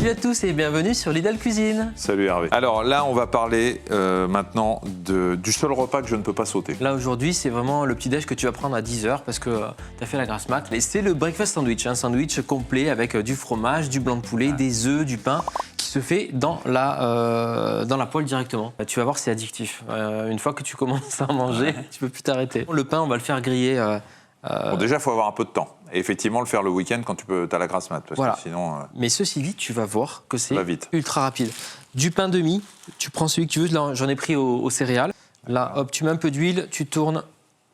Salut à tous et bienvenue sur Lidl Cuisine. Salut Hervé. Alors là, on va parler maintenant du seul repas que je ne peux pas sauter. Là aujourd'hui, c'est vraiment le petit déj que tu vas prendre à 10h parce que tu as fait la grasse mat. Et c'est le breakfast sandwich, un sandwich complet avec du fromage, du blanc de poulet, des œufs, du pain qui se fait dans la poêle directement. Tu vas voir, c'est addictif. Une fois que tu commences à manger, tu peux plus t'arrêter. Le pain, on va le faire griller. Bon, déjà, il faut avoir un peu de temps. Et effectivement, le faire le week-end quand tu as la grasse mat. Parce voilà. que sinon. Mais ceci dit, tu vas voir que c'est vite. ultra rapide. Du pain demi, tu prends celui que tu veux. Là, j'en ai pris aux céréales. Là, hop, tu mets un peu d'huile, tu tournes.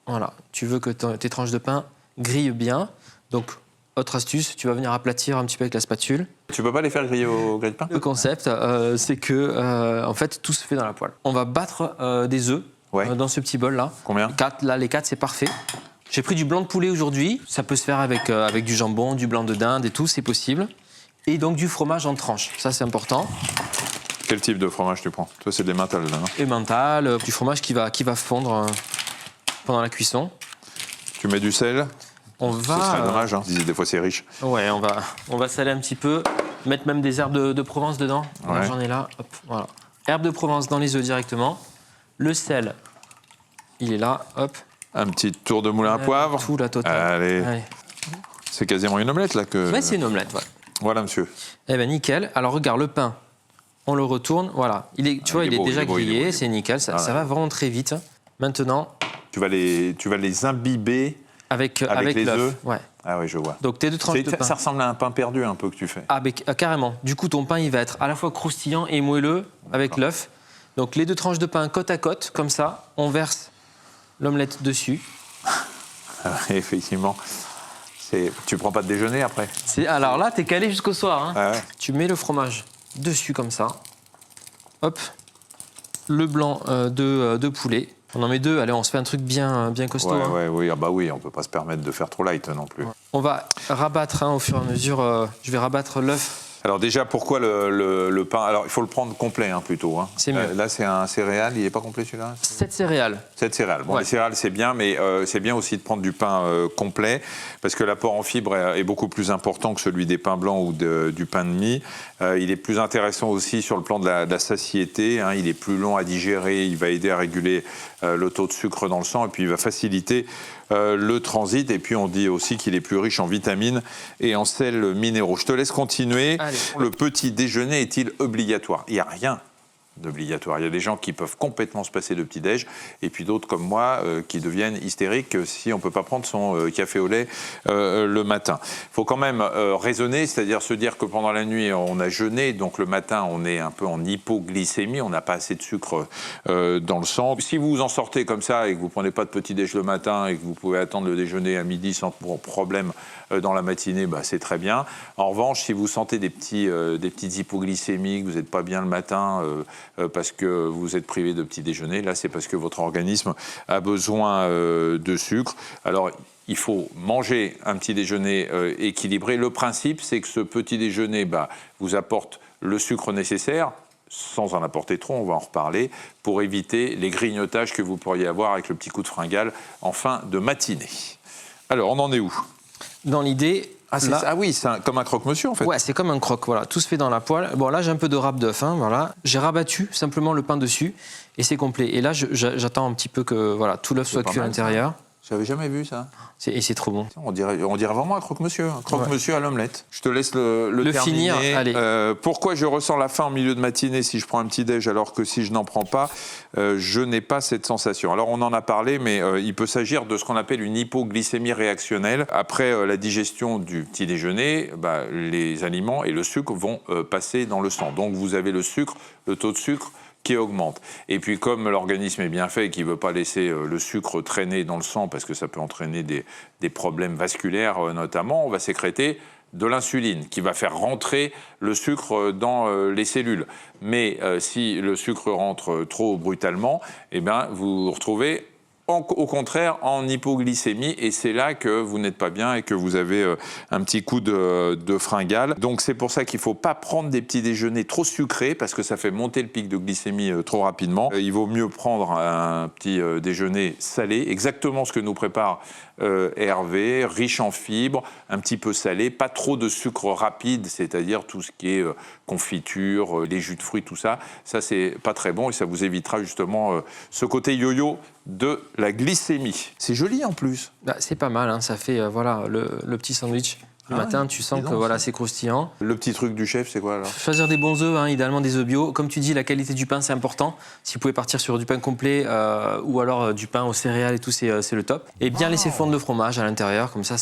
Voilà. Tu veux que tes tranches de pain grillent bien. Donc, autre astuce, tu vas venir aplatir un petit peu avec la spatule. Tu peux pas les faire griller au grille-pain ? Le concept, c'est que, en fait, tout se fait dans la poêle. On va battre des œufs dans ce petit bol là. Combien ? 4. Là, les 4, c'est parfait. J'ai pris du blanc de poulet aujourd'hui. Ça peut se faire avec du jambon, du blanc de dinde et tout, c'est possible. Et donc du fromage en tranches. Ça, c'est important. Quel type de fromage tu prends ? Toi, c'est des mentales, là, non ? Emmental, du fromage qui va fondre pendant la cuisson. Tu mets du sel ? On va. Ce serait dommage, hein. Des fois, c'est riche. Ouais, on va saler un petit peu. Mettre même des herbes de Provence dedans. Ouais. J'en ai là. Hop, voilà. Herbes de Provence dans les œufs directement. Le sel, il est là. Hop. Un petit tour de moulin à poivre. Tout la totale. Allez. C'est quasiment une omelette, là que. Ouais, c'est une omelette. Ouais. Voilà, monsieur. Eh ben nickel. Alors regarde le pain. On le retourne. Voilà. Il est déjà grillé. C'est nickel. Ça va vraiment très vite. Maintenant. Tu vas les imbiber avec les l'œuf. œufs. Ouais. Ah oui, je vois. Donc tes deux tranches de pain. Ça ressemble à un pain perdu un peu que tu fais. Carrément. Du coup, ton pain, il va être à la fois croustillant et moelleux avec l'œuf. Donc les deux tranches de pain côte à côte, comme ça. On verse l'omelette dessus. Effectivement. Tu prends pas de déjeuner après ? Alors là, t'es calé jusqu'au soir. Hein. Ah ouais. Tu mets le fromage dessus comme ça. Hop. Le blanc de poulet. On en met deux. Allez, on se fait un truc bien costaud. Oui, on peut pas se permettre de faire trop light non plus. On va rabattre au fur et à mesure. Je vais rabattre l'œuf. Alors déjà, pourquoi le pain ? Alors, il faut le prendre complet plutôt. Hein. C'est mieux. Là, c'est un céréal. Il n'est pas complet celui-là ? 7 céréales. 7 céréales. Bon, les céréales, c'est bien, mais c'est bien aussi de prendre du pain complet parce que l'apport en fibres est beaucoup plus important que celui des pains blancs ou du pain de mie. Il est plus intéressant aussi sur le plan de la satiété. Hein. Il est plus long à digérer. Il va aider à réguler le taux de sucre dans le sang et puis il va faciliter le transit. Et puis, on dit aussi qu'il est plus riche en vitamines et en sels minéraux. Je te laisse continuer. Allez. Le petit déjeuner est-il obligatoire ? Il n'y a rien d'obligatoire. Il y a des gens qui peuvent complètement se passer de petit-déj et puis d'autres comme moi qui deviennent hystériques si on ne peut pas prendre son café au lait le matin. Il faut quand même raisonner, c'est-à-dire se dire que pendant la nuit on a jeûné, donc le matin on est un peu en hypoglycémie, on n'a pas assez de sucre dans le sang. Si vous en sortez comme ça et que vous ne prenez pas de petit-déj le matin et que vous pouvez attendre le déjeuner à midi sans problème dans la matinée, c'est très bien. En revanche, si vous sentez des petites hypoglycémies, que vous n'êtes pas bien le matin parce que vous êtes privé de petit déjeuner, là c'est parce que votre organisme a besoin de sucre. Alors il faut manger un petit déjeuner équilibré. Le principe, c'est que ce petit déjeuner vous apporte le sucre nécessaire, sans en apporter trop, on va en reparler, pour éviter les grignotages que vous pourriez avoir avec le petit coup de fringale en fin de matinée. Alors, on en est où ? Dans l'idée... c'est comme un croque-monsieur en fait. Ouais, c'est comme un croque, voilà. Tout se fait dans la poêle. Bon, là, j'ai un peu de râpe d'œuf, voilà. J'ai rabattu simplement le pain dessus et c'est complet. Et là, j'attends un petit peu que tout l'œuf soit cuit à l'intérieur. J'avais jamais vu ça. Et c'est trop bon. On dirait vraiment un croque-monsieur. Un croque-monsieur à l'omelette. Je te laisse le terminer. Finir, allez. Pourquoi je ressens la faim en milieu de matinée si je prends un petit déj alors que si je n'en prends pas, je n'ai pas cette sensation. Alors on en a parlé, mais il peut s'agir de ce qu'on appelle une hypoglycémie réactionnelle. Après la digestion du petit déjeuner, les aliments et le sucre vont passer dans le sang. Donc vous avez le taux de sucre qui augmente. Et puis comme l'organisme est bien fait et qu'il ne veut pas laisser le sucre traîner dans le sang parce que ça peut entraîner des problèmes vasculaires notamment, on va sécréter de l'insuline qui va faire rentrer le sucre dans les cellules. Mais si le sucre rentre trop brutalement, vous retrouvez au contraire en hypoglycémie, et c'est là que vous n'êtes pas bien et que vous avez un petit coup de fringale. Donc c'est pour ça qu'il ne faut pas prendre des petits déjeuners trop sucrés parce que ça fait monter le pic de glycémie trop rapidement. Il vaut mieux prendre un petit déjeuner salé, exactement ce que nous prépare Hervé, riche en fibres, un petit peu salé, pas trop de sucre rapide, c'est-à-dire tout ce qui est confiture, les jus de fruits, tout ça. Ça, c'est pas très bon et ça vous évitera justement ce côté yo-yo de la glycémie. C'est joli en plus. Bah, c'est pas mal, hein, ça fait voilà, le petit sandwich. Le matin, tu sens dis que donc, voilà, c'est croustillant. Le petit truc du chef, c'est quoi alors? Choisir des bons œufs, hein, idéalement des œufs bio. Comme tu dis, la qualité du pain, c'est important. Si vous pouvez partir sur du pain complet ou alors du pain aux céréales et tout, c'est le top. Et bien laisser fondre le fromage à l'intérieur, comme ça,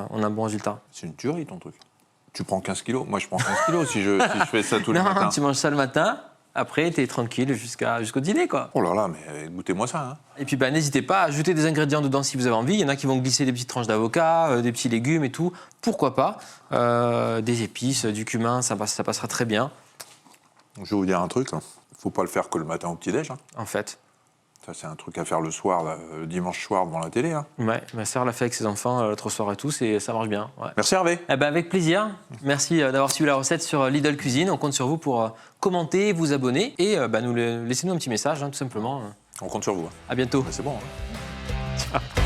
on a un bon résultat. C'est une tuerie ton truc. Tu prends 15 kilos. Moi, je prends 15 kilos si je fais ça tous les matins. Non, tu manges ça le matin. Après, tu es tranquille jusqu'au dîner, quoi. Oh là là, mais goûtez-moi ça. Hein. Et puis, n'hésitez pas à ajouter des ingrédients dedans si vous avez envie. Il y en a qui vont glisser des petites tranches d'avocat, des petits légumes et tout. Pourquoi pas des épices, du cumin, ça passera très bien. Je vais vous dire un truc. Il ne faut pas le faire que le matin au petit-déj. Hein. En fait. Ça, c'est un truc à faire le soir, là, le dimanche soir devant la télé. Hein. Ouais, ma sœur l'a fait avec ses enfants l'autre soir et tout, ça marche bien. Ouais. Merci Hervé. Eh ben, avec plaisir. Merci d'avoir suivi la recette sur Lidl Cuisine. On compte sur vous pour commenter, vous abonner et laissez-nous un petit message, hein, tout simplement. On compte sur vous. À bientôt. Mais c'est bon. Hein. Ciao.